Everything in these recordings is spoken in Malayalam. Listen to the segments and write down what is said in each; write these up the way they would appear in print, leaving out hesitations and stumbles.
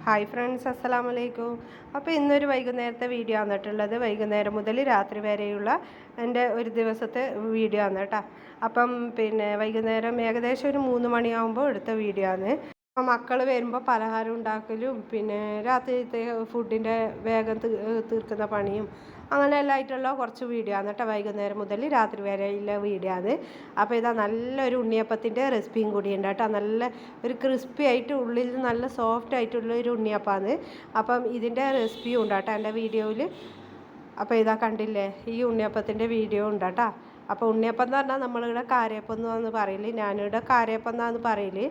ഹായ് ഫ്രണ്ട്സ്, അസ്സലാമു അലൈക്കും. അപ്പോൾ ഇന്നൊരു വൈകുന്നേരത്തെ വീഡിയോ ആണ് കേട്ടുള്ളത്. വൈകുന്നേരം മുതൽ രാത്രി വരെയുള്ള എൻ്റെ ഒരു ദിവസത്തെ വീഡിയോ ആണ് കേട്ടോ. അപ്പം വൈകുന്നേരം ഏകദേശം ഒരു 3 മണിയാകുമ്പോൾ എടുത്ത വീഡിയോ ആണ്. അപ്പോൾ മക്കൾ വരുമ്പോൾ പലഹാരം ഉണ്ടാക്കലും രാത്രിത്തെ ഫുഡിൻ്റെ വേഗം തീർക്കുന്ന പണിയും അങ്ങനെ എല്ലാം ആയിട്ടുള്ള കുറച്ച് വീഡിയോ ആണ് കേട്ടോ. വൈകുന്നേരം മുതൽ രാത്രി വരെയുള്ള വീഡിയോ ആണ്. അപ്പോൾ ഇതാ നല്ലൊരു ഉണ്ണിയപ്പത്തിൻ്റെ റെസിപ്പിയും കൂടി ഉണ്ട് കേട്ടോ. നല്ല ഒരു ക്രിസ്പി ആയിട്ട് ഉള്ളിൽ നല്ല സോഫ്റ്റ് ആയിട്ടുള്ള ഒരു ഉണ്ണിയപ്പമാണ്. അപ്പം ഇതിൻ്റെ റെസിപ്പിയും ഉണ്ട് കേട്ടോ എൻ്റെ വീഡിയോയിൽ. അപ്പോൾ ഇതാ കണ്ടില്ലേ, ഈ ഉണ്ണിയപ്പത്തിൻ്റെ വീഡിയോ ഉണ്ട് കേട്ടോ. അപ്പോൾ ഉണ്ണിയപ്പം എന്ന് പറഞ്ഞാൽ നമ്മളിവിടെ കാരയപ്പം എന്നാണ് പറയല്. ഞാനിവിടെ കാരയപ്പം എന്നാണ് പറയല്.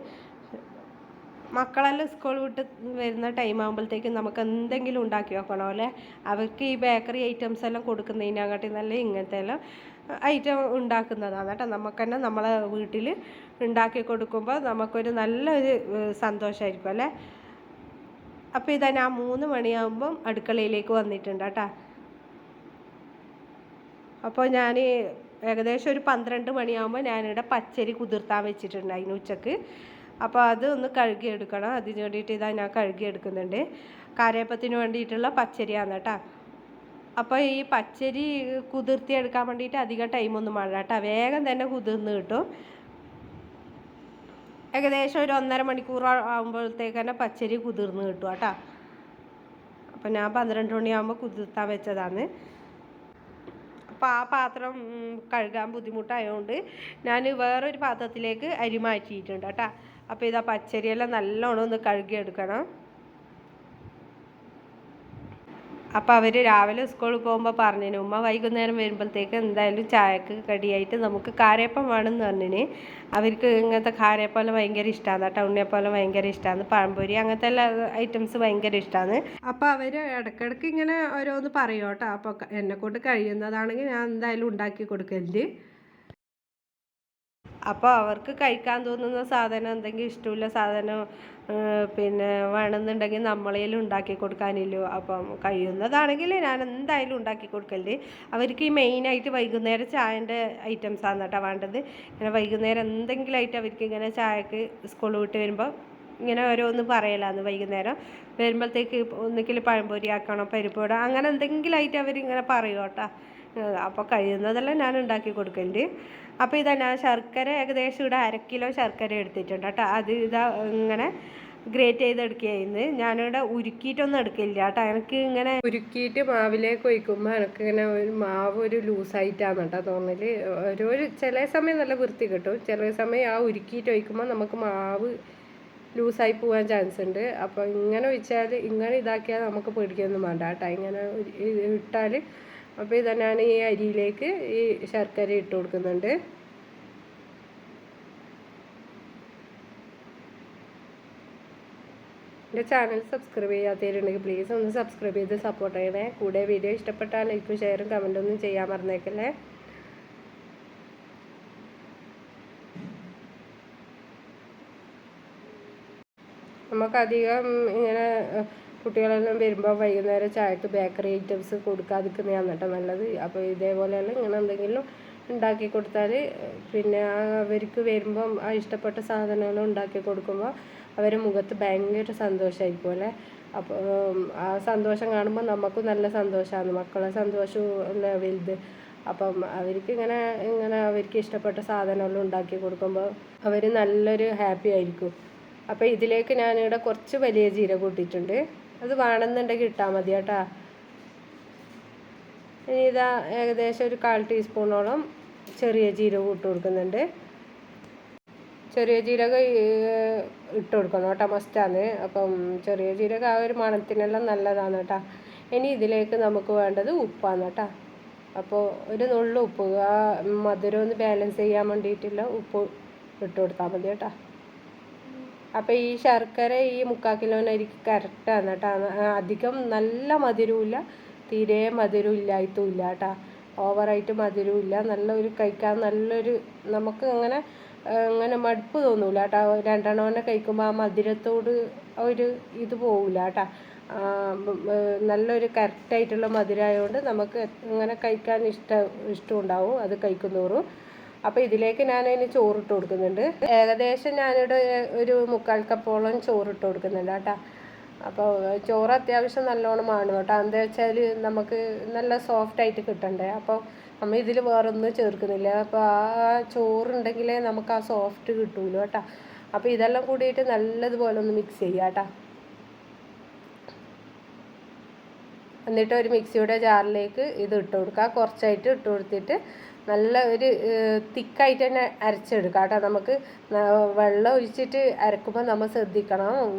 മക്കളെല്ലാം സ്കൂൾ വിട്ട് വരുന്ന ടൈം ആകുമ്പോഴത്തേക്കും നമുക്ക് എന്തെങ്കിലും ഉണ്ടാക്കി വെക്കണം അല്ലേ. അവർക്ക് ഈ ബേക്കറി ഐറ്റംസ് എല്ലാം കൊടുക്കുന്നതിനകട്ടി നല്ല ഇങ്ങനത്തെ എല്ലാം ഐറ്റം ഉണ്ടാക്കുന്നതാണ് കേട്ടോ. നമുക്ക് തന്നെ നമ്മളെ വീട്ടിൽ ഉണ്ടാക്കി കൊടുക്കുമ്പോൾ നമുക്കൊരു നല്ലൊരു സന്തോഷമായിരിക്കും അല്ലേ. അപ്പോൾ ഇതാ ഞാൻ 3 മണിയാകുമ്പം അടുക്കളയിലേക്ക് വന്നിട്ടുണ്ട് കേട്ടോ. അപ്പോൾ ഞാൻ ഏകദേശം ഒരു 12 മണിയാകുമ്പോൾ ഞാനിവിടെ പച്ചരി കുതിർത്താൻ വെച്ചിട്ടുണ്ടായിരുന്നു ഉച്ചക്ക്. അപ്പോൾ അത് ഒന്ന് കഴുകിയെടുക്കണം. അതിന് വേണ്ടിയിട്ട് ഇതാ ഞാൻ കഴുകിയെടുക്കുന്നുണ്ട്. കാരയപ്പത്തിന് വേണ്ടിയിട്ടുള്ള പച്ചരിയാണ് കേട്ടോ. അപ്പോൾ ഈ പച്ചരി കുതിർത്തിയെടുക്കാൻ വേണ്ടിയിട്ട് അധികം ടൈമൊന്നും വേണ്ട കേട്ടോ. വേഗം തന്നെ കുതിർന്ന് കിട്ടും. ഏകദേശം ഒരു 1.5 മണിക്കൂർ ആകുമ്പോഴത്തേക്ക് തന്നെ പച്ചരി കുതിർന്ന് കിട്ടും കേട്ടോ. അപ്പോൾ ഞാൻ 12 മണിയാകുമ്പോൾ കുതിർത്താൻ വെച്ചതാണ്. അപ്പോൾ ആ പാത്രം കഴുകാൻ ബുദ്ധിമുട്ടായതുകൊണ്ട് ഞാൻ വേറൊരു പാത്രത്തിലേക്ക് അരി മാറ്റിയിട്ടുണ്ട് കേട്ടോ. അപ്പോൾ ഇതാ പച്ചരിയെല്ലാം നല്ലോണം ഒന്ന് കഴുകിയെടുക്കണം. അപ്പോൾ അവർ രാവിലെ സ്കൂളിൽ പോകുമ്പോൾ പറഞ്ഞിന്, ഉമ്മ വൈകുന്നേരം വരുമ്പോഴത്തേക്ക് എന്തായാലും ചായക്ക് കടിയായിട്ട് നമുക്ക് കാരയപ്പം വേണമെന്ന് പറഞ്ഞിന്. അവർക്ക് ഇങ്ങനത്തെ കാരയപ്പം ഭയങ്കര ഇഷ്ടമാണ് കേട്ടോ. ഉണ്ണിയപ്പം ഭയങ്കര ഇഷ്ടമാണ്. പഴംപൊരി അങ്ങനത്തെ എല്ലാ ഐറ്റംസ് ഭയങ്കര ഇഷ്ടമാണ്. അപ്പോൾ അവർ ഇടയ്ക്കിടയ്ക്ക് ഇങ്ങനെ ഓരോന്ന് പറയും കേട്ടോ. അപ്പോൾ എന്നെക്കൊണ്ട് കഴിയുന്നതാണെങ്കിൽ ഞാൻ എന്തായാലും ഉണ്ടാക്കി കൊടുക്കലുണ്ട്. അപ്പോൾ അവർക്ക് കഴിക്കാൻ തോന്നുന്ന സാധനം, എന്തെങ്കിലും ഇഷ്ടമില്ല സാധനം വേണമെന്നുണ്ടെങ്കിൽ നമ്മളേലും ഉണ്ടാക്കി കൊടുക്കാനില്ലോ. അപ്പം കഴിയുന്നതാണെങ്കിൽ ഞാൻ എന്തായാലും ഉണ്ടാക്കി കൊടുക്കലുണ്ട്. അവർക്ക് ഈ മെയിനായിട്ട് വൈകുന്നേരം ചായൻ്റെ ഐറ്റംസാണ് കേട്ടോ വേണ്ടത്. ഇങ്ങനെ വൈകുന്നേരം എന്തെങ്കിലും ആയിട്ട് അവർക്ക് ഇങ്ങനെ ചായക്ക് സ്കൂൾ വിട്ട് വരുമ്പോൾ ഇങ്ങനെ ഓരോന്ന് പറയലാന്ന്. വൈകുന്നേരം വരുമ്പോഴത്തേക്ക് ഒന്നുകിൽ പഴംപൊരി ആക്കണം, പരിപ്പോട അങ്ങനെ എന്തെങ്കിലും ആയിട്ട് അവരിങ്ങനെ പറയും കേട്ടോ. അപ്പോൾ കഴിയുന്നതെല്ലാം ഞാൻ ഉണ്ടാക്കി കൊടുക്കലുണ്ട്. അപ്പോൾ ഇതാ ഞാൻ ശർക്കര ഏകദേശം ഇവിടെ 1/2 കിലോ ശർക്കര എടുത്തിട്ടുണ്ട് കേട്ടോ. അത് ഇതാ ഇങ്ങനെ ഗ്രേറ്റ് ചെയ്തെടുക്കുകയായിരുന്നു. ഞാനിവിടെ ഉരുക്കിയിട്ടൊന്നും എടുക്കില്ല കേട്ടോ. എനിക്ക് ഇങ്ങനെ ഉരുക്കിയിട്ട് മാവിലേക്ക് ഒഴിക്കുമ്പോൾ എനിക്കിങ്ങനെ ഒരു മാവ് ഒരു ലൂസായിട്ടാണ് കേട്ടോ തോന്നൽ. ചില സമയം നല്ല വൃത്തി കിട്ടും, ചില സമയം ആ ഉരുക്കിയിട്ട് ഒഴിക്കുമ്പോൾ നമുക്ക് മാവ് ലൂസായി പോകാൻ ചാൻസ് ഉണ്ട്. അപ്പോൾ ഇങ്ങനെ ഒഴിച്ചാൽ ഇങ്ങനെ ഇതാക്കിയാൽ നമുക്ക് പേടിക്കൊന്നും വേണ്ട കേട്ടോ. ഇങ്ങനെ ഇട്ടാൽ. അപ്പോൾ ഇതാ ഞാൻ ഈ അരിയിലേക്ക് ഈ ശർക്കര ഇട്ട് കൊടുക്കുന്നുണ്ട്. എൻ്റെ ചാനൽ സബ്സ്ക്രൈബ് ചെയ്യാത്തവരുണ്ടെങ്കിൽ പ്ലീസ് ഒന്ന് സബ്സ്ക്രൈബ് ചെയ്ത് സപ്പോർട്ട് ചെയ്യണേ. കൂടെ വീഡിയോ ഇഷ്ടപ്പെട്ടാൽ ലൈക്കും ഷെയറും കമൻറ്റൊന്നും ചെയ്യാൻ മറന്നേക്കല്ലേ. നമുക്കധികം ഇങ്ങനെ കുട്ടികളെല്ലാം വരുമ്പോൾ വൈകുന്നേരം ചായക്ക് ബേക്കറി ഐറ്റംസ് കൊടുക്കാതിരിക്കുന്നതാണ് കേട്ടോ നല്ലത്. അപ്പോൾ ഇതേപോലെയുള്ള ഇങ്ങനെ എന്തെങ്കിലും ഉണ്ടാക്കി കൊടുത്താൽ അവർക്ക് വരുമ്പം ആ ഇഷ്ടപ്പെട്ട സാധനങ്ങൾ ഉണ്ടാക്കി കൊടുക്കുമ്പോൾ അവരുടെ മുഖത്ത് ഭയങ്കര സന്തോഷമായിരിക്കും അല്ലേ. അപ്പോൾ ആ സന്തോഷം കാണുമ്പോൾ നമുക്കും നല്ല സന്തോഷമാണ്. മക്കളെ സന്തോഷവും അല്ലേ വലുത്. അപ്പം അവർക്ക് ഇങ്ങനെ അവർക്ക് ഇഷ്ടപ്പെട്ട സാധനമെല്ലാം ഉണ്ടാക്കി കൊടുക്കുമ്പോൾ അവർ നല്ലൊരു ഹാപ്പി ആയിരിക്കും. അപ്പോൾ ഇതിലേക്ക് ഞാനിവിടെ കുറച്ച് വലിയ ജീരകം ഇട്ടിട്ടുണ്ട്. അത് വേണമെന്നുണ്ടെങ്കിൽ ഇട്ടാൽ മതി കേട്ടോ. ഇനി ഇതാ ഏകദേശം ഒരു 1/4 ടീസ്പൂണോളം ചെറിയ ജീരകം ഇട്ട് കൊടുക്കുന്നുണ്ട്. ചെറിയ ജീരകം ഇട്ട് കൊടുക്കണം കേട്ടോ, മസ്റ്റാണ്. അപ്പം ചെറിയ ജീരകം ആ ഒരു മണത്തിനെല്ലാം നല്ലതാണ് കേട്ടോ. ഇനി ഇതിലേക്ക് നമുക്ക് വേണ്ടത് ഉപ്പാണ് കേട്ടോ. അപ്പോൾ ഒരു നുള്ളു ഉപ്പ്, ആ മധുരം ഒന്ന് ബാലൻസ് ചെയ്യാൻ വേണ്ടിയിട്ടുള്ള ഉപ്പ് ഇട്ട് കൊടുത്താൽ മതി കേട്ടോ. അപ്പോൾ ഈ ശർക്കര ഈ 3/4 കിലോനരിക്ക് കറക്റ്റാണ് കേട്ടോ. അധികം നല്ല മധുരമില്ല, തീരെ മധുരം ഇല്ലായിട്ടുമില്ല കേട്ടോ. ഓവറായിട്ട് മധുരമില്ല. നല്ലൊരു കഴിക്കാൻ നല്ലൊരു നമുക്ക് അങ്ങനെ മടുപ്പ് തോന്നില്ല കേട്ടോ. 2 എണ്ണം കഴിക്കുമ്പോൾ ആ മധുരത്തോട് ഒരു ഇത് പോവില്ല കേട്ടോ. നല്ലൊരു കറക്റ്റായിട്ടുള്ള മധുരമായതുകൊണ്ട് നമുക്ക് ഇങ്ങനെ കഴിക്കാൻ ഇഷ്ടമുണ്ടാവും അത് കഴിക്കുന്നോറും. അപ്പോൾ ഇതിലേക്ക് ഞാനതിന് ചോറിട്ട് കൊടുക്കുന്നുണ്ട്. ഏകദേശം ഞാനിവിടെ ഒരു 3/4 കപ്പോളം ചോറിട്ട് കൊടുക്കുന്നുണ്ട് കേട്ടോ. അപ്പോൾ ചോറ് അത്യാവശ്യം നല്ലോണം ആണ് കേട്ടോ. എന്താ വെച്ചാൽ നമുക്ക് നല്ല സോഫ്റ്റായിട്ട് കിട്ടണ്ടേ. അപ്പോൾ നമ്മൾ ഇതിൽ വേറൊന്നും ചേർക്കുന്നില്ല. അപ്പോൾ ആ ചോറുണ്ടെങ്കിലേ നമുക്ക് ആ സോഫ്റ്റ് കിട്ടുള്ളൂ കേട്ടോ. അപ്പോൾ ഇതെല്ലാം കൂടിയിട്ട് നല്ലതുപോലെ ഒന്ന് മിക്സ് ചെയ്യുക കേട്ടോ. എന്നിട്ട് ഒരു മിക്സിയുടെ ജാറിലേക്ക് ഇത് ഇട്ട് കൊടുക്കുക. കുറച്ചായിട്ട് ഇട്ട് കൊടുത്തിട്ട് നല്ല ഒരു തിക്കായിട്ട് തന്നെ അരച്ചെടുക്കുക കേട്ടോ. നമുക്ക് വെള്ളം ഒഴിച്ചിട്ട് അരക്കുമ്പോൾ നമ്മൾ ശ്രദ്ധിക്കണം,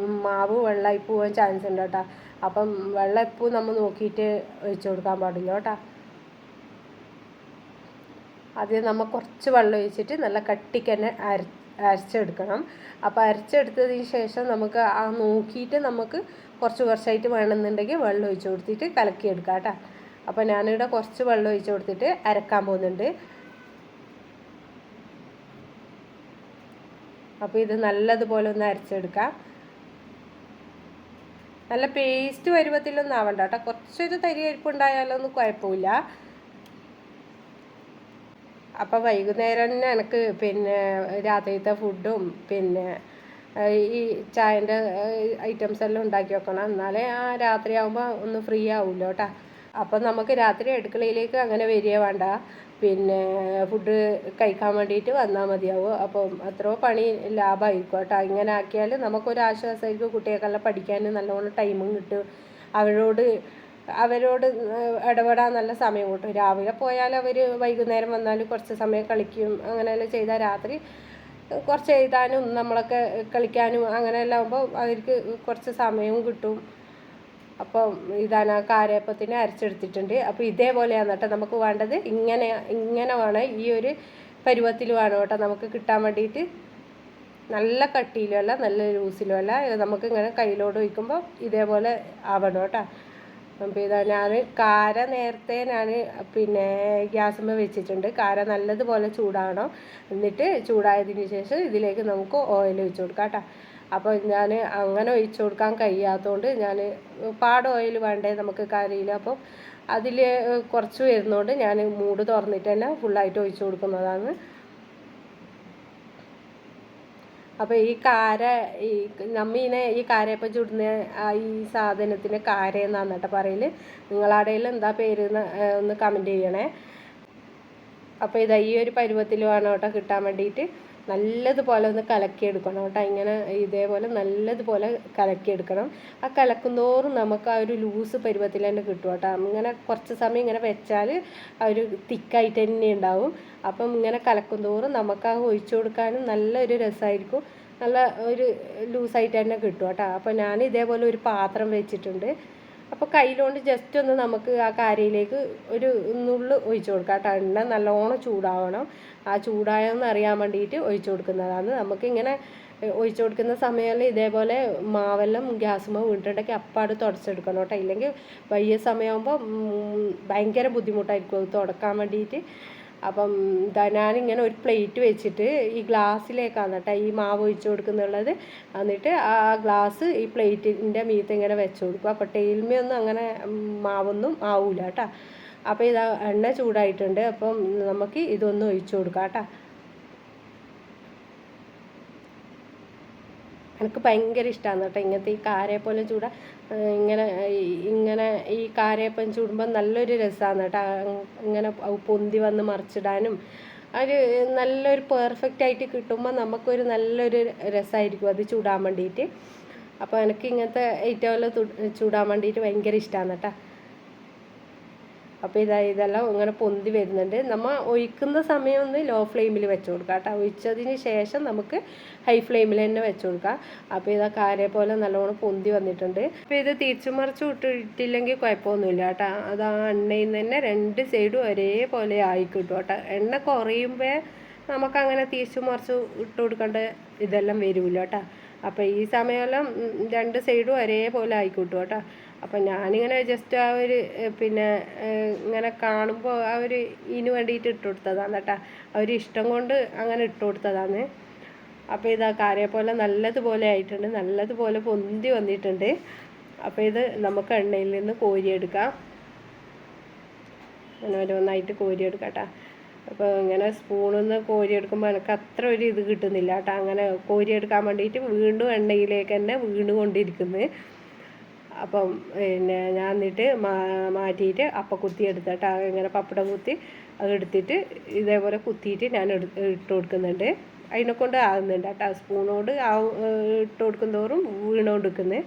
മാവ് വെള്ളമായി പോകാൻ ചാൻസ് ഉണ്ട് കേട്ടോ. അപ്പം വെള്ളം എപ്പോഴും നമ്മൾ നോക്കിയിട്ട് ഒഴിച്ചു കൊടുക്കാൻ പാടില്ല കേട്ടോ. ആദ്യം നമ്മൾ കുറച്ച് വെള്ളം ഒഴിച്ചിട്ട് നല്ല കട്ടിക്ക് തന്നെ അരച്ചെടുക്കണം. അപ്പോൾ അരച്ചെടുത്തതിന് ശേഷം നമുക്ക് ആ നോക്കിയിട്ട് നമുക്ക് കുറച്ചായിട്ട് വേണമെന്നുണ്ടെങ്കിൽ വെള്ളം ഒഴിച്ച് കൊടുത്തിട്ട് കലക്കിയെടുക്കാം കേട്ടോ. അപ്പോൾ ഞാനിവിടെ കുറച്ച് വെള്ളം ഒഴിച്ച് കൊടുത്തിട്ട് അരക്കാൻ പോകുന്നുണ്ട്. അപ്പോൾ ഇത് നല്ലതുപോലെ ഒന്ന് അരച്ചെടുക്കാം. നല്ല പേസ്റ്റ് പരുവത്തിലൊന്നും ആവണ്ട കേട്ടോ. കുറച്ചൊരു തരി അരിപ്പുണ്ടായാലൊന്നും കുഴപ്പമില്ല. അപ്പോൾ വൈകുന്നേരം തന്നെ എനിക്ക് പിന്നെ രാത്രിയിലത്തെ ഫുഡും പിന്നെ ഈ ചായൻ്റെ ഐറ്റംസ് എല്ലാം ഉണ്ടാക്കി വെക്കണം. എന്നാലേ ആ രാത്രി ആകുമ്പോൾ ഒന്ന് ഫ്രീ ആവുമല്ലോ കേട്ടോ. അപ്പം നമുക്ക് രാത്രി അടുക്കളയിലേക്ക് അങ്ങനെ വരിക വേണ്ട, പിന്നെ ഫുഡ് കഴിക്കാൻ വേണ്ടിയിട്ട് വന്നാൽ മതിയാവും. അപ്പം അത്രയോ പണി ലാഭമായിരിക്കും കേട്ടോ. ഇങ്ങനെ ആക്കിയാൽ നമുക്കൊരു ആശ്വാസമായിരിക്കും. കുട്ടികൾക്കെല്ലാം പഠിക്കാൻ നല്ലോണം ടൈമും കിട്ടും. അവരോട് ഇടപെടാൻ നല്ല സമയം കിട്ടും. രാവിലെ പോയാൽ അവർ വൈകുന്നേരം വന്നാൽ കുറച്ച് സമയം കളിക്കും. അങ്ങനെയെല്ലാം ചെയ്താൽ രാത്രി കുറച്ച് എഴുതാനും നമ്മളൊക്കെ കളിക്കാനും അങ്ങനെയെല്ലാം ആകുമ്പോൾ അവർക്ക് കുറച്ച് സമയവും കിട്ടും. അപ്പം ഇതാണ് കാരയപ്പത്തിന് അരച്ചെടുത്തിട്ടുണ്ട്. അപ്പോൾ ഇതേപോലെയാണ് കേട്ടോ നമുക്ക് വേണ്ടത്. ഇങ്ങനെ വേണം, ഈ ഒരു പരുവത്തിൽ വേണം കേട്ടോ നമുക്ക് കിട്ടാൻ വേണ്ടിയിട്ട്. നല്ല കട്ടിയിലുമല്ല നല്ല ലൂസിലുമല്ല. നമുക്കിങ്ങനെ കയ്യിലോട് വയ്ക്കുമ്പോൾ ഇതേപോലെ ആവണം കേട്ടോ. അപ്പോൾ ഇതാ ഞാൻ കാര നേരത്തെ പിന്നെ ഗ്യാസുമ്മ വെച്ചിട്ടുണ്ട്. കാര നല്ലതുപോലെ ചൂടാകണം. എന്നിട്ട് ചൂടായതിന് ശേഷം ഇതിലേക്ക് നമുക്ക് ഓയിൽ ഒഴിച്ച് കൊടുക്കാം കേട്ടോ. അപ്പോൾ ഞാൻ അങ്ങനെ ഒഴിച്ച് കൊടുക്കാൻ കഴിയാത്തതുകൊണ്ട് ഞാൻ ഓയിൽ വേണ്ടേ നമുക്ക് കറിയിൽ. അപ്പം അതിൽ കുറച്ച് വരുന്നതുകൊണ്ട് ഞാൻ മൂട് തുറന്നിട്ട് തന്നെ ഫുള്ളായിട്ട് ഒഴിച്ച് കൊടുക്കുന്നതാണ്. അപ്പോൾ ഈ നമ്മീനെ ഈ കാരയപ്പം ചുടുന്ന ഈ സാധനത്തിന് കാര എന്നാണ് കേട്ടോ പറയൽ. നിങ്ങളാടയിൽ എന്താ പേര് ഒന്ന് കമൻറ്റ് ചെയ്യണേ. അപ്പോൾ ഇതാ ഈ ഒരു പരുവത്തിൽ വേണം കേട്ടോ കിട്ടാൻ വേണ്ടിയിട്ട്. നല്ലതുപോലെ ഒന്ന് കലക്കിയെടുക്കണം കേട്ടോ. ഇങ്ങനെ ഇതേപോലെ നല്ലതുപോലെ കലക്കിയെടുക്കണം. ആ കലക്കുന്തോറും നമുക്ക് ആ ഒരു ലൂസ് പരുവത്തിൽ തന്നെ കിട്ടും കേട്ടോ. ഇങ്ങനെ കുറച്ച് സമയം ഇങ്ങനെ വെച്ചാൽ ആ ഒരു തിക്കായിട്ട് തന്നെ ഉണ്ടാവും. അപ്പം ഇങ്ങനെ കലക്കുന്തോറും നമുക്ക് ആ ഒഴിച്ചു കൊടുക്കാനും നല്ലൊരു രസമായിരിക്കും. നല്ല ഒരു ലൂസായിട്ട് തന്നെ കിട്ടും കേട്ടോ. അപ്പോൾ ഞാൻ ഇതേപോലെ ഒരു പാത്രം വെച്ചിട്ടുണ്ട്. അപ്പോൾ കയ്യിലുകൊണ്ട് ജസ്റ്റ് ഒന്ന് നമുക്ക് ആ കാരയിലേക്ക് ഒരു നുള്ള് ഒഴിച്ചു കൊടുക്കാം കേട്ടോ. എണ്ണ നല്ലോണം ചൂടാവണം. ആ ചൂടായെന്ന് അറിയാൻ വേണ്ടിയിട്ട് ഒഴിച്ചു കൊടുക്കുന്നതാണ്. നമുക്കിങ്ങനെ ഒഴിച്ചു കൊടുക്കുന്ന സമയങ്ങളിൽ ഇതേപോലെ മാവെല്ലാം ഗ്യാസുമ്മ വീണിട്ടുണ്ടെങ്കിൽ അപ്പാട് തുടച്ചെടുക്കണം കേട്ടോ. ഇല്ലെങ്കിൽ വയ്യ സമയമാകുമ്പോൾ ഭയങ്കര ബുദ്ധിമുട്ടായിരിക്കും അത് തുടക്കാൻ വേണ്ടിയിട്ട്. അപ്പം ഞാനിങ്ങനെ ഒരു പ്ലേറ്റ് വെച്ചിട്ട് ഈ ഗ്ലാസ്സിലേക്കാണ് കേട്ടോ ഈ മാവ് ഒഴിച്ച് കൊടുക്കുന്നുള്ളത്. എന്നിട്ട് ആ ഗ്ലാസ് ഈ പ്ലേറ്റിൻ്റെ മീത്ത് ഇങ്ങനെ വെച്ച് കൊടുക്കും. അപ്പോൾ ടേൽമയൊന്നും അങ്ങനെ മാവൊന്നും ആവില്ല കേട്ടോ. അപ്പോൾ ഇതാ എണ്ണ ചൂടായിട്ടുണ്ട്. അപ്പം നമുക്ക് ഇതൊന്ന് ഒഴിച്ചു കൊടുക്കാം കേട്ടോ. എനിക്ക് ഭയങ്കര ഇഷ്ടമാണ് കേട്ടോ ഇങ്ങനത്തെ ഈ കാരയപ്പം ഇങ്ങനെ ഈ കാരയപ്പം ചൂടുമ്പോൾ നല്ലൊരു രസമാണ് കേട്ടോ. ഇങ്ങനെ പൊന്തി വന്ന് മറിച്ചിടാനും ഒരു നല്ലൊരു പെർഫെക്റ്റ് ആയിട്ട് കിട്ടുമ്പോൾ നമുക്കൊരു നല്ലൊരു രസമായിരിക്കും അത് ചൂടാൻ വേണ്ടിയിട്ട്. അപ്പോൾ എനിക്ക് ഇങ്ങനത്തെ ഐറ്റമെല്ലാം ചൂടാൻ വേണ്ടിയിട്ട് ഭയങ്കര ഇഷ്ടമാണ് കേട്ടോ. അപ്പോൾ ഇതെല്ലാം ഇങ്ങനെ പൊന്തി വരുന്നുണ്ട്. നമ്മൾ ഒഴിക്കുന്ന സമയം ഒന്ന് ലോ ഫ്ലെയിമിൽ വെച്ച് കൊടുക്കുക കേട്ടോ. ഒഴിച്ചതിന് ശേഷം നമുക്ക് ഹൈ ഫ്ലെയിമിൽ തന്നെ വെച്ച് കൊടുക്കുക. അപ്പോൾ ഇതാ കാരയെ പോലെ നല്ലോണം പൊന്തി വന്നിട്ടുണ്ട്. അപ്പോൾ ഇത് തിരിച്ചു മറിച്ച് ഇട്ടില്ലെങ്കിൽ കുഴപ്പമൊന്നുമില്ല കേട്ടോ. അത് ആ എണ്ണയിൽ നിന്ന് തന്നെ രണ്ട് സൈഡും ഒരേപോലെ ആയി കിട്ടും കേട്ടോ. എണ്ണ കുറയുമ്പോൾ നമുക്കങ്ങനെ തിരിച്ചു മറിച്ച് ഇട്ട് കൊടുക്കേണ്ട ഇതെല്ലാം വരില്ല കേട്ടോ. അപ്പോൾ ഈ സമയമെല്ലാം രണ്ട് സൈഡും ഒരേപോലെ ആയിക്കിട്ടും കേട്ടോ. അപ്പം ഞാനിങ്ങനെ ജസ്റ്റ് ആ ഒരു പിന്നെ ഇങ്ങനെ കാണുമ്പോൾ ആ ഒരു ഇതിന് വേണ്ടിയിട്ട് ഇട്ട് കൊടുത്തതാണ് കേട്ടോ. ആ ഒരു ഇഷ്ടം കൊണ്ട് അങ്ങനെ ഇട്ട് കൊടുത്തതാണ്. അപ്പോൾ ഇതാ കാരയെപ്പോലെ നല്ലതുപോലെ ആയിട്ടുണ്ട്, നല്ലതുപോലെ പൊന്തി വന്നിട്ടുണ്ട്. അപ്പോൾ ഇത് നമുക്ക് എണ്ണയിൽ നിന്ന് കോരിയെടുക്കാം. അങ്ങനെ ഓരോന്നായിട്ട് കോരിയെടുക്കാം കേട്ടോ. അപ്പോൾ ഇങ്ങനെ സ്പൂണിൽ നിന്ന് കോരിയെടുക്കുമ്പോൾ എനിക്ക് അത്ര ഒരു ഇത് കിട്ടുന്നില്ല കേട്ടോ. അങ്ങനെ കോരിയെടുക്കാൻ വേണ്ടിയിട്ട് വീണ്ടും എണ്ണയിലേക്ക് തന്നെ വീണ് കൊണ്ടിരിക്കുന്നത്. അപ്പം പിന്നെ ഞാൻ എന്നിട്ട് മാറ്റിയിട്ട് അപ്പം കുത്തി എടുത്തിട്ട് ഇങ്ങനെ പപ്പടം കുത്തി അത് എടുത്തിട്ട് ഇതേപോലെ കുത്തിയിട്ട് ഞാൻ ഇട്ട് കൊടുക്കുന്നുണ്ട്. അതിനെക്കൊണ്ട് ആകുന്നുണ്ട് കേട്ടോ. സ്പൂണോട് ഇട്ട് കൊടുക്കും തോറും വീണുകൊണ്ടിരിക്കുന്നത്.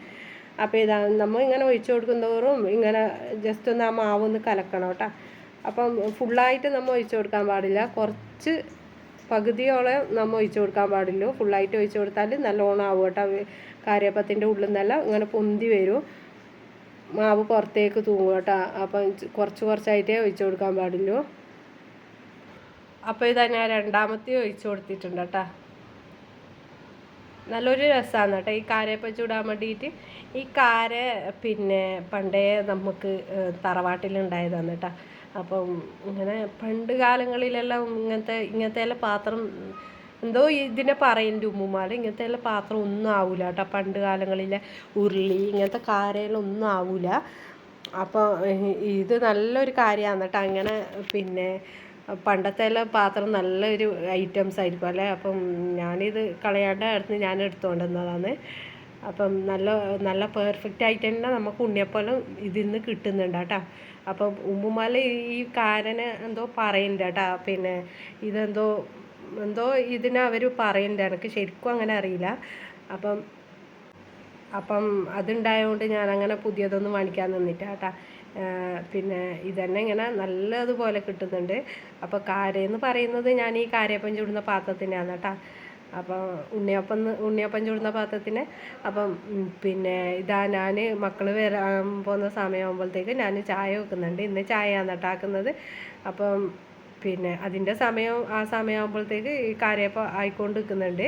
അപ്പോൾ ഇതാ നമ്മൾ ഇങ്ങനെ ഒഴിച്ചു കൊടുക്കും തോറും ഇങ്ങനെ ജസ്റ്റ് ഒന്ന് ആ മാവൊന്ന് കലക്കണം കേട്ടോ. അപ്പം ഫുള്ളായിട്ട് നമ്മൾ ഒഴിച്ചു കൊടുക്കാൻ പാടില്ല, കുറച്ച് പകുതിയോളം നമ്മൾ ഒഴിച്ചു കൊടുക്കാൻ പാടുള്ളൂ. ഫുള്ളായിട്ട് ഒഴിച്ചു കൊടുത്താൽ നല്ലോണം ആവും കേട്ടോ. കാരിയപ്പത്തിൻ്റെ ഉള്ളിൽ നിന്നെല്ലാം ഇങ്ങനെ പൊന്തി വരും, മാവ് പുറത്തേക്ക് തൂങ്ങും കേട്ടോ. അപ്പം കുറച്ചായിട്ടേ ഒഴിച്ചു കൊടുക്കാൻ പാടുള്ളൂ. അപ്പോൾ ഇതാ ഞാൻ രണ്ടാമത്തെ ഒഴിച്ചു കൊടുത്തിട്ടുണ്ട് കേട്ടോ. നല്ലൊരു രസമാണ് കേട്ടോ ഈ കാരയപ്പം ചൂടാൻ വേണ്ടിയിട്ട്. ഈ കാര പിന്നെ പണ്ടേ നമുക്ക് തറവാട്ടിലുണ്ടായതാണ് കേട്ടോ. അപ്പം ഇങ്ങനെ പണ്ട് കാലങ്ങളിലെല്ലാം ഇങ്ങനത്തെ എല്ലാം പാത്രം എന്തോ ഇതിനെ പറയുന്നുണ്ട് ഉമ്മുമാർ. ഇങ്ങനത്തെ എല്ലാം പാത്രം ഒന്നും ആവില്ല കേട്ടോ. പണ്ട് കാലങ്ങളിലെ ഉരുളി ഇങ്ങനത്തെ കാരയിലൊന്നും ആവില്ല. അപ്പോൾ ഇത് നല്ലൊരു കാര്യമാണ് കേട്ടോ. അങ്ങനെ പിന്നെ പണ്ടത്തെ എല്ലാം പാത്രം നല്ലൊരു ഐറ്റംസ് ആയിരിക്കും അല്ലേ. അപ്പം ഞാനിത് കളയാണ്ടായിരുന്നു ഞാൻ എടുത്തുകൊണ്ടുവന്നതാണ്. അപ്പം നല്ല പെർഫെക്റ്റ് ആയിട്ട് തന്നെ നമുക്ക് ഉണ്ണിയപ്പം ഇതിൽ നിന്ന് കിട്ടുന്നുണ്ട് കേട്ടോ. അപ്പം ഉമ്മുമാല ഈ കാരനെ എന്തോ പറയുന്നുണ്ട് കേട്ടോ. പിന്നെ എന്തോ ഇതിനെ അവർ പറയുന്നുണ്ട്, എനിക്ക് ശരിക്കും അങ്ങനെ അറിയില്ല. അപ്പം അതുണ്ടായതുകൊണ്ട് ഞാനങ്ങനെ പുതിയതൊന്നും വാങ്ങിക്കാൻ നിന്നിട്ട് കേട്ടോ. പിന്നെ ഇതന്നെ ഇങ്ങനെ നല്ലതുപോലെ കിട്ടുന്നുണ്ട്. അപ്പോൾ കാരയെന്ന് പറയുന്നത് ഞാൻ ഈ കാരയപ്പം ചൂടുന്ന പാത്രത്തിനാണ് കേട്ടോ. അപ്പോൾ ഉണ്ണിയപ്പം ചൂടുന്ന പാത്രത്തിന്. അപ്പം പിന്നെ ഇതാ ഞാൻ മക്കൾ വരാൻ പോകുന്ന സമയമാകുമ്പോഴത്തേക്ക് ഞാൻ ചായ വെക്കുന്നുണ്ട്. ഇന്ന് ചായയാണ് കേട്ടോ ആക്കുന്നത്. അപ്പം പിന്നെ അതിൻ്റെ ആ സമയമാകുമ്പോഴത്തേക്ക് ഈ കാരയപ്പം ആയിക്കൊണ്ട് നിൽക്കുന്നുണ്ട്.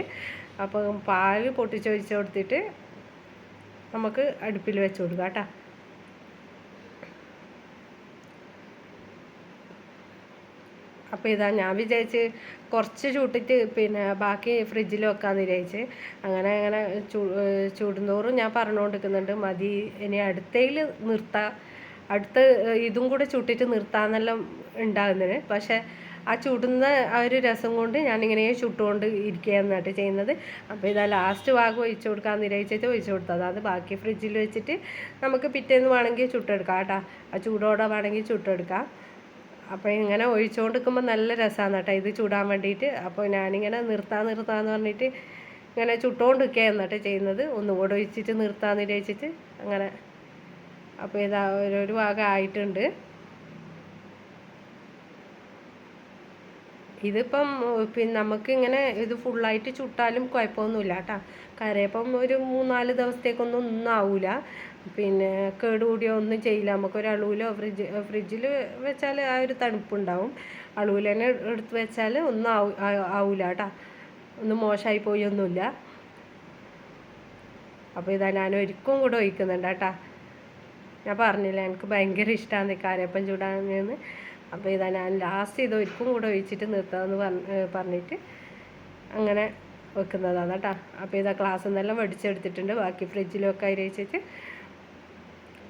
അപ്പം പാല് പൊട്ടിച്ചൊഴിച്ച് കൊടുത്തിട്ട് നമുക്ക് അടുപ്പിൽ വെച്ച് കൊടുക്കാം കേട്ടോ. അപ്പോൾ ഇതാ ഞാൻ വിചാരിച്ച് കുറച്ച് ചൂട്ടിട്ട് പിന്നെ ബാക്കി ഫ്രിഡ്ജിൽ വെക്കാമെന്ന് വിചാരിച്ച്. അങ്ങനെ ചൂടുന്തോറും ഞാൻ പറഞ്ഞുകൊണ്ടിരിക്കുന്നുണ്ട് മതി, ഇനി അടുത്തതിൽ അടുത്ത ഇതും കൂടെ ചുട്ടിട്ട് നിർത്താമെന്നെല്ലാം ഉണ്ടാകുന്നത്. പക്ഷേ ആ ചുടുന്ന ആ ഒരു രസം കൊണ്ട് ഞാനിങ്ങനെ ചുട്ടുകൊണ്ട് ഇരിക്കുകയെന്നായിട്ട് ചെയ്യുന്നത്. അപ്പോൾ ഇതാ ലാസ്റ്റ് ഭാഗം ഒഴിച്ചു കൊടുക്കാമെന്ന് വിചാരിച്ചിട്ട് ഒഴിച്ചു കൊടുത്തത്. അത് ബാക്കി ഫ്രിഡ്ജിൽ വെച്ചിട്ട് നമുക്ക് പിറ്റേന്ന് വേണമെങ്കിൽ ചുട്ടെടുക്കാം കേട്ടോ. ആ ചൂടോടെ വേണമെങ്കിൽ ചുട്ടെടുക്കാം. അപ്പോൾ ഇങ്ങനെ ഒഴിച്ചുകൊണ്ടിരിക്കുമ്പോൾ നല്ല രസമാണ് കേട്ടോ ഇത് ചൂടാൻ വേണ്ടിയിട്ട്. അപ്പോൾ ഞാനിങ്ങനെ നിർത്താമെന്ന് പറഞ്ഞിട്ട് ഇങ്ങനെ ചുട്ടുകൊണ്ടിരിക്കുക എന്നിട്ട് ചെയ്യുന്നത്. ഒന്നുകൂടെ ഒഴിച്ചിട്ട് നിർത്താമെന്ന് വിചാരിച്ചിട്ട് അങ്ങനെ. അപ്പോൾ ഇതാ ഒരു ഭാഗം ആയിട്ടുണ്ട്. ഇതിപ്പം പിന്നെ നമുക്കിങ്ങനെ ഇത് ഫുള്ളായിട്ട് ചുട്ടാലും കുഴപ്പമൊന്നുമില്ല കേട്ടോ. കറിയപ്പം ഒരു 3-4 ദിവസത്തേക്കൊന്നും ആവില്ല. പിന്നെ കേടുകൂടിയോ ഒന്നും ചെയ്യില്ല. നമുക്കൊരു അളവിലോ ഫ്രിഡ്ജിൽ വെച്ചാൽ ആ ഒരു തണുപ്പുണ്ടാവും. അളവിൽ തന്നെ എടുത്ത് വെച്ചാൽ ഒന്നും ആവില്ല കേട്ടോ. ഒന്നും മോശമായി പോയൊന്നുമില്ല. അപ്പോൾ ഇതാ ഞാൻ ഒരിക്കലും കൂടെ ഒഴിക്കുന്നുണ്ട് കേട്ടോ. ഞാൻ പറഞ്ഞില്ല എനിക്ക് ഭയങ്കര ഇഷ്ടമാണ് കാരയപ്പം ചൂടാനെന്ന്. അപ്പോൾ ഇതാ ഞാൻ ലാസ്റ്റ് ഇത് ഒരിക്കലും കൂടെ ഒഴിച്ചിട്ട് നിർത്താമെന്ന് പറഞ്ഞിട്ട് അങ്ങനെ വെക്കുന്നതാണ് കേട്ടോ. അപ്പോൾ ഇതാ ഗ്ലാസ്സിൽ നിന്നെല്ലാം വടിച്ചെടുത്തിട്ടുണ്ട്. ബാക്കി ഫ്രിഡ്ജിലൊക്കെ അരി വെച്ചിട്ട്.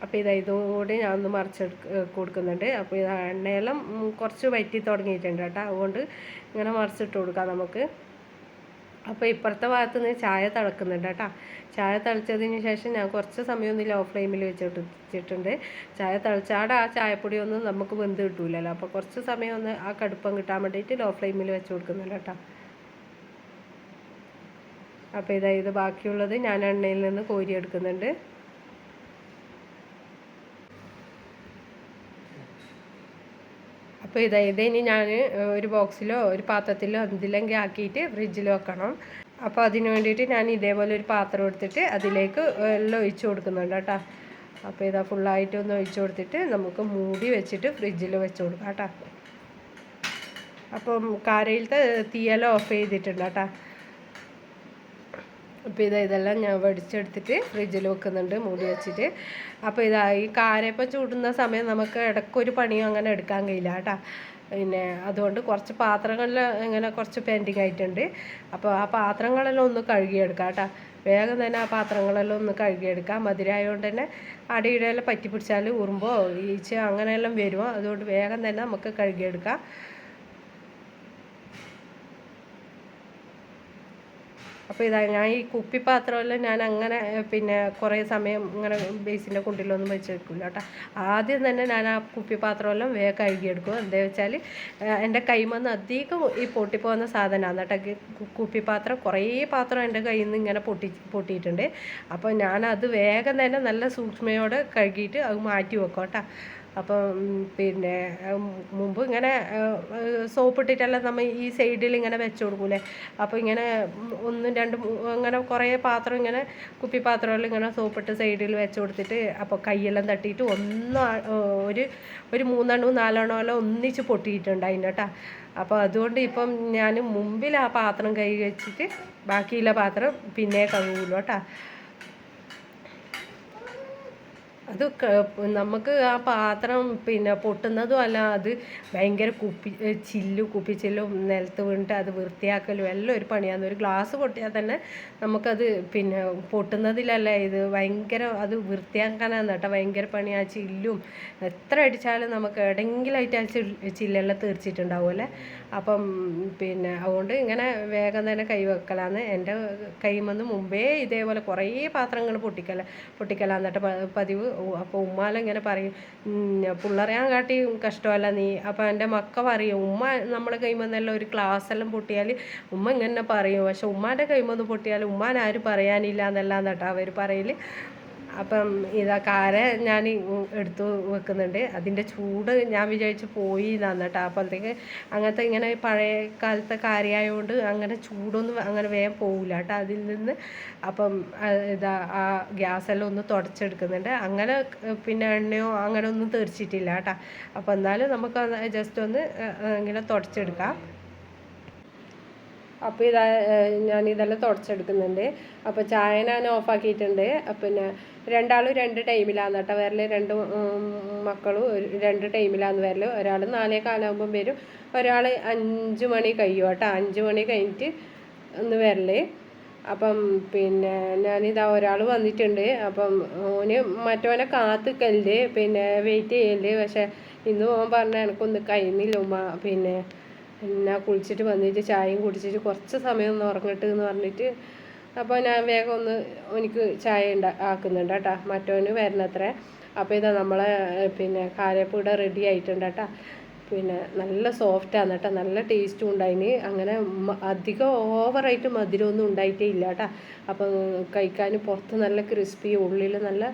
അപ്പോൾ ഇതും കൂടി ഞാൻ ഒന്ന് കൊടുക്കുന്നുണ്ട്. അപ്പോൾ ഇത് എണ്ണയെല്ലാം കുറച്ച് വറ്റി തുടങ്ങിയിട്ടുണ്ട് കേട്ടോ. അതുകൊണ്ട് ഇങ്ങനെ മറിച്ചിട്ട് കൊടുക്കാം നമുക്ക്. അപ്പോൾ ഇപ്പുറത്തെ ഭാഗത്ത് നിന്ന് ചായ തിളക്കുന്നുണ്ട് കേട്ടോ. ചായ തിളച്ചതിന് ശേഷം ഞാൻ കുറച്ച് സമയം ഒന്ന് ലോ ഫ്ലെയിമിൽ വെച്ചിട്ടുണ്ട്. ചായ തിളച്ചാടെ ആ ചായപ്പൊടിയൊന്നും നമുക്ക് വെന്ത് കിട്ടൂലല്ലോ. അപ്പോൾ കുറച്ച് സമയം ഒന്ന് ആ കടുപ്പം കിട്ടാൻ വേണ്ടിയിട്ട് ലോ ഫ്ലെയിമിൽ വെച്ച് കൊടുക്കുന്നുണ്ട് കേട്ടോ. അപ്പോൾ ഇത് ബാക്കിയുള്ളത് ഞാൻ എണ്ണയിൽ നിന്ന് കോരിയെടുക്കുന്നുണ്ട്. അപ്പോൾ ഇതിനി ഞാൻ ഒരു ബോക്സിലോ ഒരു പാത്രത്തിലോ എന്തിലെങ്കിലും ആക്കിയിട്ട് ഫ്രിഡ്ജിൽ വെക്കണം. അപ്പോൾ അതിന് വേണ്ടിയിട്ട് ഞാൻ ഇതേപോലെ ഒരു പാത്രം എടുത്തിട്ട് അതിലേക്ക് എല്ലാം ഒഴിച്ച് കൊടുക്കുന്നുണ്ട് കേട്ടോ. അപ്പോൾ ഇതാ ഫുള്ളായിട്ട് ഒന്ന് ഒഴിച്ച് കൊടുത്തിട്ട് നമുക്ക് മൂടി വെച്ചിട്ട് ഫ്രിഡ്ജിൽ വെച്ച് കൊടുക്കാം കേട്ടോ. അപ്പം കാരയിലത്തെ തീയെല്ലാം ഓഫ് ചെയ്തിട്ടുണ്ട് കേട്ടോ. അപ്പോൾ ഇതെല്ലാം ഞാൻ വടിച്ചെടുത്തിട്ട് ഫ്രിഡ്ജിൽ വെക്കുന്നുണ്ട് മൂടി വെച്ചിട്ട്. അപ്പോൾ ഈ കാരയപ്പം ചൂടുന്ന സമയം നമുക്ക് ഇടയ്ക്കൊരു പണിയും അങ്ങനെ എടുക്കാൻ കഴിയില്ല കേട്ടോ. പിന്നെ അതുകൊണ്ട് കുറച്ച് പാത്രങ്ങളിൽ ഇങ്ങനെ കുറച്ച് പെൻഡിങ് ആയിട്ടുണ്ട്. അപ്പോൾ ആ പാത്രങ്ങളെല്ലാം ഒന്ന് കഴുകിയെടുക്കാം കേട്ടോ. വേഗം തന്നെ ആ പാത്രങ്ങളെല്ലാം ഒന്ന് കഴുകിയെടുക്കാം. മധുരമായതുകൊണ്ട് തന്നെ അടിയിടെല്ലാം പറ്റി പിടിച്ചാൽ ഉറുമ്പോ ഈച്ച അങ്ങനെയെല്ലാം വരുമോ. അതുകൊണ്ട് വേഗം തന്നെ നമുക്ക് കഴുകിയെടുക്കാം. അപ്പോൾ ഇതാ ഞാൻ ഈ കുപ്പിപ്പാത്രമെല്ലാം ഞാൻ അങ്ങനെ പിന്നെ കുറേ സമയം ഇങ്ങനെ ബേസിൻ്റെ കുണ്ടിലൊന്നും വെച്ച് വെക്കില്ല കേട്ടോ. ആദ്യം തന്നെ ഞാൻ ആ കുപ്പിപ്പാത്രമെല്ലാം വേഗം കഴുകിയെടുക്കും. എന്താ വെച്ചാൽ എൻ്റെ കൈമന്ന് അധികം ഈ പൊട്ടിപ്പോകുന്ന സാധനമാണ് കേട്ടോ. കുപ്പിപ്പാത്രം കുറേ പാത്രം എൻ്റെ കയ്യിൽ നിന്ന് ഇങ്ങനെ പൊട്ടിയിട്ടുണ്ട്. അപ്പോൾ ഞാനത് വേഗം തന്നെ നല്ല സൂക്ഷ്മയോടെ കഴുകിയിട്ട് അത് മാറ്റി വെക്കും കേട്ടോ. അപ്പം പിന്നെ മുമ്പ് ഇങ്ങനെ സോപ്പിട്ടിട്ടെല്ലാം നമ്മൾ ഈ സൈഡിൽ ഇങ്ങനെ വെച്ച് കൊടുക്കൂലേ. അപ്പോൾ ഇങ്ങനെ ഒന്നും രണ്ടും അങ്ങനെ കുറേ പാത്രം ഇങ്ങനെ കുപ്പിപ്പാത്രമെല്ലാം ഇങ്ങനെ സോപ്പിട്ട് സൈഡിൽ വെച്ച് കൊടുത്തിട്ട് അപ്പോൾ കൈയെല്ലാം തട്ടിയിട്ട് ഒരു 3 4 എല്ലാം ഒന്നിച്ച് പൊട്ടിയിട്ടുണ്ടായിരുന്നു കേട്ടോ. അപ്പോൾ അതുകൊണ്ട് ഇപ്പം ഞാൻ മുമ്പിൽ ആ പാത്രം കഴുകി വെച്ചിട്ട് ബാക്കിയുള്ള പാത്രം പിന്നെ കഴുകുള്ളൂ കേട്ടോ. അത് നമുക്ക് ആ പാത്രം പിന്നെ പൊട്ടുന്നതും അല്ല, അത് ഭയങ്കര കുപ്പിച്ചില്ലും നിലത്ത് വീണിട്ട് അത് വൃത്തിയാക്കലും എല്ലാം ഒരു പണിയാണ്. ഒരു ഗ്ലാസ് പൊട്ടിയാൽ തന്നെ നമുക്കത് പിന്നെ പൊട്ടുന്നതിലല്ല, ഇത് ഭയങ്കര അത് വൃത്തിയാക്കാനാണ് കേട്ടോ ഭയങ്കര പണി. ആ ചില്ലും എത്ര അടിച്ചാലും നമുക്ക് എവിടെയെങ്കിലായിട്ട് ആ ചില്ലെല്ലാം തീർച്ചിട്ടുണ്ടാവുമല്ലേ. അപ്പം പിന്നെ അതുകൊണ്ട് ഇങ്ങനെ വേഗം തന്നെ കൈവെക്കലാന്ന്. എൻ്റെ കൈമന്ന് മുമ്പേ ഇതേപോലെ കുറേ പാത്രങ്ങൾ പൊട്ടിക്കലാന്ന് കേട്ടോ പതിവ്. അപ്പോൾ ഉമ്മാല ഇങ്ങനെ പറയും, പിള്ളേരെയാൻ കാട്ടി കഷ്ടമല്ല നീ. അപ്പോൾ എൻ്റെ മക്ക പറയും, ഉമ്മ നമ്മളെ കൈമന്നെല്ലാം ഒരു ക്ലാസ് എല്ലാം പൊട്ടിയാൽ ഉമ്മ ഇങ്ങനെ പറയും, പക്ഷെ ഉമ്മാൻ്റെ കൈമന്ന് പൊട്ടിയാൽ ഉമ്മാൻ ആരും പറയാനില്ല എന്നെല്ലാം കേട്ടോ അവർ പറയൽ. അപ്പം ഇതാ കാര ഞാൻ എടുത്തു വെക്കുന്നുണ്ട്. അതിൻ്റെ ചൂട് ഞാൻ വിചാരിച്ച് പോയി എന്നാണ് കേട്ടോ. അപ്പോഴത്തേക്ക് അങ്ങനത്തെ ഇങ്ങനെ പഴയ കാലത്തെ കാര്യമായതുകൊണ്ട് അങ്ങനെ ചൂടൊന്നും അങ്ങനെ വേഗം പോകില്ല കേട്ടോ അതിൽ നിന്ന്. അപ്പം ഇതാ ആ ഗ്യാസെല്ലാം ഒന്ന് തുടച്ചെടുക്കുന്നുണ്ട്. അങ്ങനെ പിന്നെ എണ്ണയോ അങ്ങനെ ഒന്നും തെറിച്ചിട്ടില്ല കേട്ടോ. അപ്പോൾ എന്നാലും നമുക്ക് ജസ്റ്റ് ഒന്ന് ഇങ്ങനെ തുടച്ചെടുക്കാം. അപ്പോൾ ഞാനിതെല്ലാം തുടച്ചെടുക്കുന്നുണ്ട്. അപ്പോൾ ചായ ഞാൻ ഓഫാക്കിയിട്ടുണ്ട്. പിന്നെ രണ്ടാളും 2 ടൈമിലാണ് കേട്ടോ വരൽ. 2 മക്കളും 2 ടൈമിലാണ് വരൽ. ഒരാൾ 4:15 വരും, ഒരാൾ 5 മണി കഴിയും കേട്ടോ. 5 മണി കഴിഞ്ഞിട്ട് ഒന്ന് വരൽ. അപ്പം പിന്നെ ഞാനിതാ ഒരാൾ വന്നിട്ടുണ്ട്. അപ്പം മറ്റവനെ കാത്തുക്കലുണ്ട്, പിന്നെ വെയിറ്റ് ചെയ്യലുണ്ട്. പക്ഷേ ഇന്ന് ഓൻ പറഞ്ഞാൽ എനിക്കൊന്ന് കഴിയുന്നില്ല ഉമ്മ, പിന്നെ ഞാൻ കുളിച്ചിട്ട് വന്നിട്ട് ചായയും കുടിച്ചിട്ട് കുറച്ച് സമയം ഒന്ന് ഉറങ്ങട്ടെ എന്ന് പറഞ്ഞിട്ട്. അപ്പോൾ ഞാൻ വേഗം ഒന്ന് എനിക്ക് ചായ ആക്കുന്നുണ്ട് കേട്ടോ. മറ്റവന് വരണത്രേ. അപ്പോൾ ഇതാ നമ്മളെ പിന്നെ കാരപ്പൂട റെഡി ആയിട്ടുണ്ട് കേട്ടോ. പിന്നെ നല്ല സോഫ്റ്റാണ് കേട്ടോ, നല്ല ടേസ്റ്റും ഉണ്ടായിന്. അങ്ങനെ അധികം ഓവറായിട്ട് മധുരമൊന്നും ഉണ്ടായിട്ടേ ഇല്ല കേട്ടോ. അപ്പോൾ കഴിക്കാൻ പുറത്ത് നല്ല ക്രിസ്പി, ഉള്ളിൽ നല്ല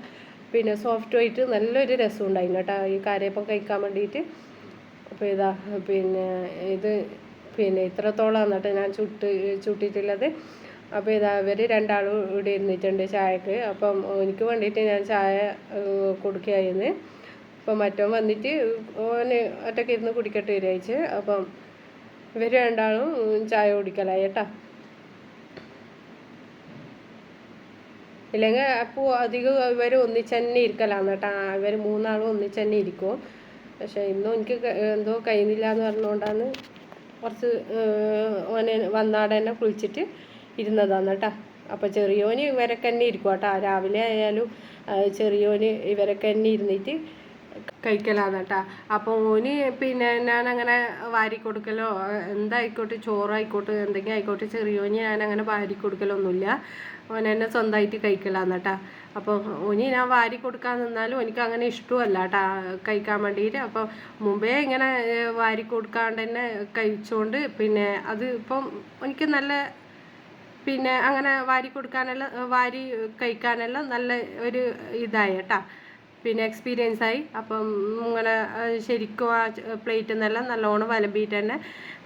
പിന്നെ സോഫ്റ്റുമായിട്ട് നല്ലൊരു രസം ഉണ്ടായിരുന്നു കേട്ടോ ഈ കാരയപ്പം കഴിക്കാൻ വേണ്ടിയിട്ട്. അപ്പോൾ ഇതാ പിന്നെ ഇത് പിന്നെ ഇത്രത്തോളമാണ് കേട്ടോ ഞാൻ ചുട്ടിട്ടുള്ളത്. അപ്പോൾ ഇതാ ഇവർ രണ്ടാളും ഇവിടെ ഇരുന്നിട്ടുണ്ട് ചായക്ക്. അപ്പം എനിക്ക് വേണ്ടിയിട്ട് ഞാൻ ചായ കൊടുക്കുകയായിരുന്നു. അപ്പം മറ്റവൻ വന്നിട്ട് ഓന് ഒറ്റയ്ക്ക് ഇരുന്ന് കുടിക്കട്ടെ വിചാരിച്ച്. അപ്പം ഇവർ രണ്ടാളും ചായ കുടിക്കലായി കേട്ടോ. ഇല്ലെങ്കിൽ അപ്പോൾ അധികം ഇവർ ഒന്നിച്ച് തന്നെ ഇരിക്കലാണ് കേട്ടോ. ഇവർ 3 ആളും ഒന്നിച്ച് തന്നെ ഇരിക്കും. പക്ഷേ ഇന്നും എനിക്ക് എന്തോ കഴിയുന്നില്ല എന്ന് പറഞ്ഞുകൊണ്ടാണ് കുറച്ച് ഓനെ വന്നാടെ തന്നെ കുളിച്ചിട്ട് ഇരുന്നതാണ് കേട്ടോ. അപ്പോൾ ചെറിയോന് ഇവരൊക്കെ തന്നെ ഇരിക്കും കേട്ടോ. രാവിലെ ആയാലും ചെറിയോന് ഇവരൊക്കെ തന്നെ ഇരുന്നിട്ട് കഴിക്കലാണ് കേട്ടോ. അപ്പോൾ ഓന് പിന്നെ ഞാനങ്ങനെ വാരി കൊടുക്കലോ എന്തായിക്കോട്ടെ, ചോറായിക്കോട്ടെ എന്തെങ്കിലും ആയിക്കോട്ടെ, ചെറിയോന് ഞാനങ്ങനെ വാരി കൊടുക്കലൊന്നുമില്ല. ഓൻ എന്നെ സ്വന്തമായിട്ട് കഴിക്കലാന്ന് കേട്ടോ. അപ്പോൾ ഓന് ഞാൻ വാരി കൊടുക്കാൻ നിന്നാലും എനിക്ക് അങ്ങനെ ഇഷ്ടമല്ല കേട്ടോ കഴിക്കാൻ വേണ്ടിയിട്ട്. അപ്പോൾ മുമ്പേ ഇങ്ങനെ വാരി കൊടുക്കാണ്ട് തന്നെ കഴിച്ചുകൊണ്ട് പിന്നെ അത് ഇപ്പം എനിക്ക് നല്ല പിന്നെ അങ്ങനെ വാരി കൊടുക്കാനെല്ലാം വാരി കഴിക്കാനെല്ലാം നല്ല ഒരു ഇതായി കേട്ടോ, പിന്നെ എക്സ്പീരിയൻസ് ആയി. അപ്പം ഇങ്ങനെ ശരിക്കും ആ പ്ലേറ്റിൽ നിന്നെല്ലാം നല്ലോണം വിലമ്പിയിട്ട് തന്നെ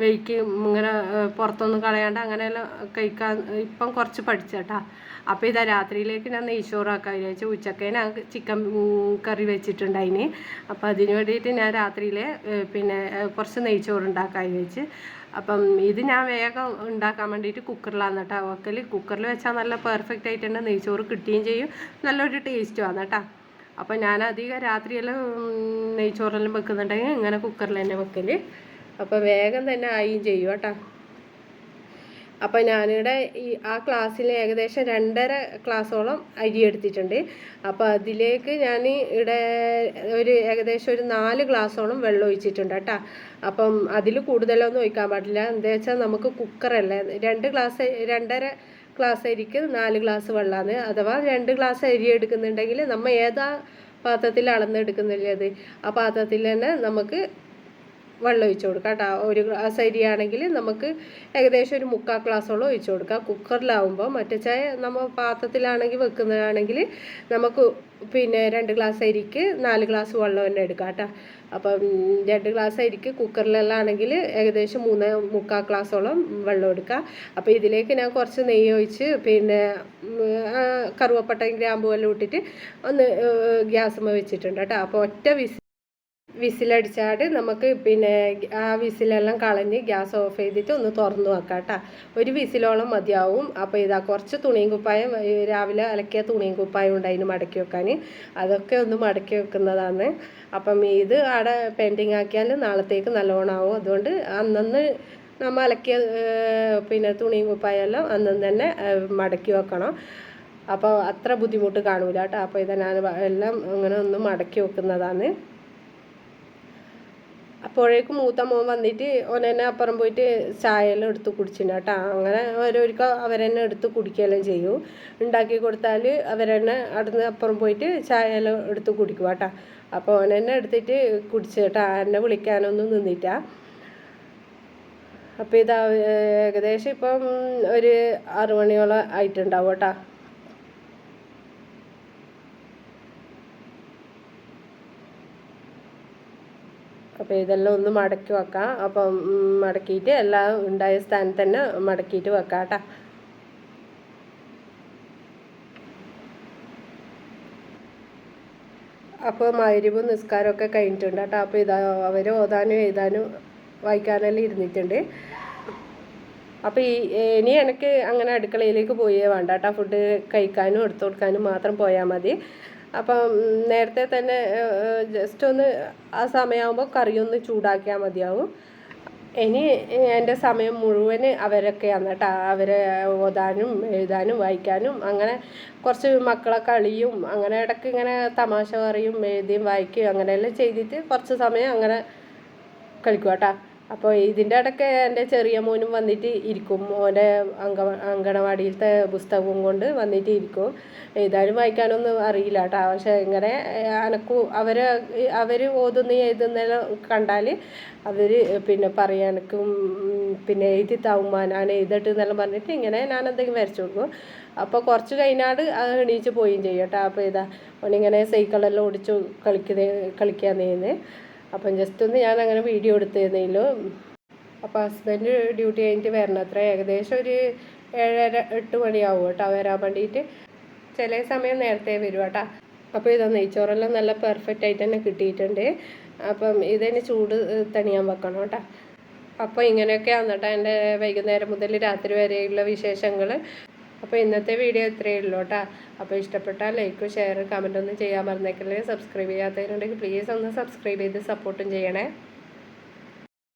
വെയ്ക്ക് ഇങ്ങനെ പുറത്തൊന്നും കളയാണ്ട് അങ്ങനെയെല്ലാം കഴിക്കാൻ ഇപ്പം കുറച്ച് പഠിച്ചേട്ടാ. അപ്പോൾ ഇതാ രാത്രിയിലേക്ക് ഞാൻ നെയ്ച്ചോറാക്കാൻ വിചാരിച്ചു. ഉച്ചക്ക് ഞാൻ ചിക്കൻ കറി വെച്ചിട്ടുണ്ടായിന്. അപ്പോൾ അതിന് വേണ്ടിയിട്ട് ഞാൻ രാത്രിയിൽ പിന്നെ കുറച്ച് നെയ്ച്ചോറ് ഉണ്ടാക്കാൻ വിചാരിച്ച്. അപ്പം ഇത് ഞാൻ വേഗം ഉണ്ടാക്കാൻ വേണ്ടിയിട്ട് കുക്കറിലാണ് കേട്ടോ വെക്കൽ. കുക്കറിൽ വെച്ചാൽ നല്ല പെർഫെക്റ്റ് ആയിട്ട് തന്നെ നെയ്ച്ചോറ് കിട്ടുകയും ചെയ്യും, നല്ലൊരു ടേസ്റ്റുമാണ് കേട്ടോ. അപ്പോൾ ഞാൻ അധികം രാത്രിയെല്ലാം നെയ്ച്ചോറെല്ലാം വെക്കുന്നുണ്ടെങ്കിൽ ഇങ്ങനെ കുക്കറിൽ തന്നെ വെക്കൽ. അപ്പോൾ വേഗം തന്നെ ആയും ചെയ്യും കേട്ടോ. അപ്പോൾ ഞാനിവിടെ ആ ക്ലാസ്സിൽ ഏകദേശം 2.5 ഗ്ലാസോളം അരി എടുത്തിട്ടുണ്ട്. അപ്പോൾ അതിലേക്ക് ഞാൻ ഇവിടെ ഏകദേശം ഒരു 4 ഗ്ലാസോളം വെള്ളം ഒഴിച്ചിട്ടുണ്ട് കേട്ടോ. അപ്പം അതിൽ കൂടുതലൊന്നും ഒഴിക്കാൻ പാടില്ല. എന്താ വെച്ചാൽ നമുക്ക് കുക്കറല്ലേ, 2.5 ഗ്ലാസ് അരിക്ക് 4 ഗ്ലാസ് വെള്ളമാണ്. അഥവാ 2 ഗ്ലാസ് അരി എടുക്കുന്നുണ്ടെങ്കിൽ നമ്മൾ ഏതാ പാത്രത്തിൽ അളന്നെടുക്കുന്നില്ലേ അത് ആ പാത്രത്തിൽ തന്നെ നമുക്ക് വെള്ളം ഒഴിച്ച് കൊടുക്കാം കേട്ടോ. 1 ഗ്ലാസ് അരിയാണെങ്കിൽ നമുക്ക് ഏകദേശം ഒരു 3/4 ഗ്ലാസോളം ഒഴിച്ച് കൊടുക്കാം. കുക്കറിലാവുമ്പോൾ മറ്റേ ചായ നമ്മൾ പാത്രത്തിലാണെങ്കിൽ വെക്കുന്നതാണെങ്കിൽ നമുക്ക് പിന്നെ 2 ഗ്ലാസ് അരിക്ക് 4 ഗ്ലാസ് വെള്ളം തന്നെ എടുക്കാം കേട്ടോ. അപ്പം 2 ഗ്ലാസ് അരിക്ക് കുക്കറിലെല്ലാം ആണെങ്കിൽ ഏകദേശം 3/4 ഗ്ലാസോളം വെള്ളം എടുക്കുക. അപ്പോൾ ഇതിലേക്ക് ഞാൻ കുറച്ച് നെയ്യ് ഒഴിച്ച് പിന്നെ കറുവപ്പട്ടയും ഗ്രാമ്പും എല്ലാം ഇട്ടിട്ട് ഒന്ന് ഗ്യാസുമ്മ വെച്ചിട്ടുണ്ട് കേട്ടോ. അപ്പോൾ ഒറ്റ വിസിലടിച്ചാൽ നമുക്ക് പിന്നെ ആ വിസിലെല്ലാം കളഞ്ഞ് ഗ്യാസ് ഓഫ് ചെയ്തിട്ട് ഒന്ന് തുറന്ന് വെക്കാം കേട്ടോ. ഒരു വിസിലോളം മതിയാവും. അപ്പോൾ ഇതാ കുറച്ച് തുണിയും കുപ്പായം രാവിലെ അലക്കിയ തുണിയും കുപ്പായം ഉണ്ടായിരുന്നു മടക്കി വെക്കാൻ, അതൊക്കെ ഒന്ന് മടക്കി വെക്കുന്നതാണ്. അപ്പം ഇത് അവിടെ പെൻഡിങ് ആക്കിയാൽ നാളത്തേക്ക് നല്ലോണം ആവും. അതുകൊണ്ട് അന്നന്ന് നമ്മൾ അലക്കിയ പിന്നെ തുണിയും കുപ്പായം എല്ലാം അന്നന്ന് തന്നെ മടക്കി വെക്കണം. അപ്പോൾ അത്ര ബുദ്ധിമുട്ട് കാണൂല കേട്ടോ. അപ്പോൾ ഇത് ഞാൻ എല്ലാം അങ്ങനെ ഒന്ന് മടക്കി വെക്കുന്നതാണ്. അപ്പോഴേക്കും മൂത്ത മോൻ വന്നിട്ട് ഓനെന്നെ അപ്പുറം പോയിട്ട് ചായയെല്ലാം എടുത്ത് കുടിച്ചിട്ടുണ്ട് കേട്ടോ. അങ്ങനെ ഓരോരിക്കും അവരെന്നെ എടുത്ത് കുടിക്കുകയെല്ലാം ചെയ്യും. ഉണ്ടാക്കി കൊടുത്താൽ അവരെന്നെ അവിടുന്ന് അപ്പുറം പോയിട്ട് ചായയെല്ലാം എടുത്ത് കുടിക്കും കേട്ടോ. അപ്പോൾ ഓനെന്നെ എടുത്തിട്ട് കുടിച്ച് കേട്ടോ. എന്നെ വിളിക്കാനൊന്നും നിന്നിട്ട. അപ്പോൾ ഇതാ ഏകദേശം ഇപ്പം ഒരു 6 മണിയോളം ആയിട്ടുണ്ടാവും കേട്ടോ. അപ്പോൾ ഇതെല്ലാം ഒന്ന് മടക്കി വെക്കാം. അപ്പം മടക്കിയിട്ട് എല്ലാം ഉണ്ടായ സ്ഥാനത്ത് തന്നെ മടക്കിയിട്ട് വെക്കാം കേട്ടോ. അപ്പോൾ മഗ്‌രിബ് നിസ്കാരമൊക്കെ കഴിഞ്ഞിട്ടുണ്ട് കേട്ടോ. അപ്പോൾ ഇതാ അവർ ഓതാനും എഴുതാനും വായിക്കാനെല്ലാം ഇരുന്നിട്ടുണ്ട്. അപ്പോൾ ഇനി എനിക്ക് അങ്ങനെ അടുക്കളയിലേക്ക് പോയേ വേണ്ട കേട്ടോ. ഫുഡ് കഴിക്കാനും എടുത്തു കൊടുക്കാനും മാത്രം പോയാൽ മതി. അപ്പം നേരത്തെ തന്നെ ജസ്റ്റ് ഒന്ന് ആ സമയമാകുമ്പോൾ കറിയൊന്ന് ചൂടാക്കിയാൽ മതിയാവും. ഇനി എൻ്റെ സമയം മുഴുവൻ അവരൊക്കെയാണ് കേട്ടോ. അവരെ ഓതാനും എഴുതാനും വായിക്കാനും അങ്ങനെ കുറച്ച് മക്കളെ കളിയും അങ്ങനെ ഇടയ്ക്ക് ഇങ്ങനെ തമാശ പറയും എഴുതിയും വായിക്കുകയും അങ്ങനെയെല്ലാം ചെയ്തിട്ട് കുറച്ച് സമയം അങ്ങനെ കളിക്കും കേട്ടോ. അപ്പോൾ ഇതിൻ്റെ ഇടയ്ക്ക് എൻ്റെ ചെറിയ മോനും വന്നിട്ട് ഇരിക്കും. മോൻ്റെ അങ്കണവാടിയിലത്തെ പുസ്തകവും കൊണ്ട് വന്നിട്ട് ഇരിക്കും. എഴുതാനും വായിക്കാനൊന്നും അറിയില്ല കേട്ടോ. പക്ഷേ ഇങ്ങനെ അവർ ഓതുന്ന എഴുതുന്നതെല്ലാം കണ്ടാൽ അവർ പിന്നെ പറയാനക്കും പിന്നെ എഴുതി താവുമ്പോൾ ഞാൻ എഴുതട്ട് എന്നെല്ലാം പറഞ്ഞിട്ട് ഇങ്ങനെ ഞാൻ എന്തെങ്കിലും വരച്ചു കൊടുക്കും. അപ്പോൾ കുറച്ച് കഴിഞ്ഞാൽ അത് എണീച്ച് പോവുകയും ചെയ്യും കേട്ടോ. അപ്പോൾ ഇതാ ഓനിങ്ങനെ സൈക്കിളെല്ലാം ഓടിച്ച് കളിക്കാൻ ചെയ്യുന്നത്. അപ്പം ജസ്റ്റ് ഒന്ന് ഞാൻ അങ്ങനെ വീഡിയോ എടുത്തിരുന്നല്ലോ. അപ്പോൾ ഹസ്ബൻഡ് ഡ്യൂട്ടി കഴിഞ്ഞിട്ട് വരണം അത്ര ഏകദേശം ഒരു 7:30-8 മണിയാവും കേട്ടോ വരാൻ വേണ്ടിയിട്ട്. ചില സമയം നേരത്തെ വരും കേട്ടോ. അപ്പോൾ ഇതാ നെയ്ച്ചോറെല്ലാം നല്ല പെർഫെക്റ്റ് ആയിട്ട് തന്നെ കിട്ടിയിട്ടുണ്ട്. അപ്പം ഇതിന് ചൂട് തണിയാൻ വെക്കണം കേട്ടോ. അപ്പോൾ ഇങ്ങനെയൊക്കെയാണ് കേട്ടോ എൻ്റെ വൈകുന്നേരം മുതൽ രാത്രി വരെയുള്ള വിശേഷങ്ങൾ. അപ്പോൾ ഇന്നത്തെ വീഡിയോ ഇത്രയേ ഉള്ളൂ കേട്ടോ. അപ്പോൾ ഇഷ്ടപ്പെട്ടാൽ ലൈക്ക് ഷെയർ കമൻ്റ് ഒന്നും ചെയ്യാൻ മറന്നേക്കല്ലേ. സബ്സ്ക്രൈബ് ചെയ്യാത്തവരുണ്ടെങ്കിൽ പ്ലീസ് ഒന്ന് സബ്സ്ക്രൈബ് ചെയ്ത് സപ്പോർട്ടും ചെയ്യണേ.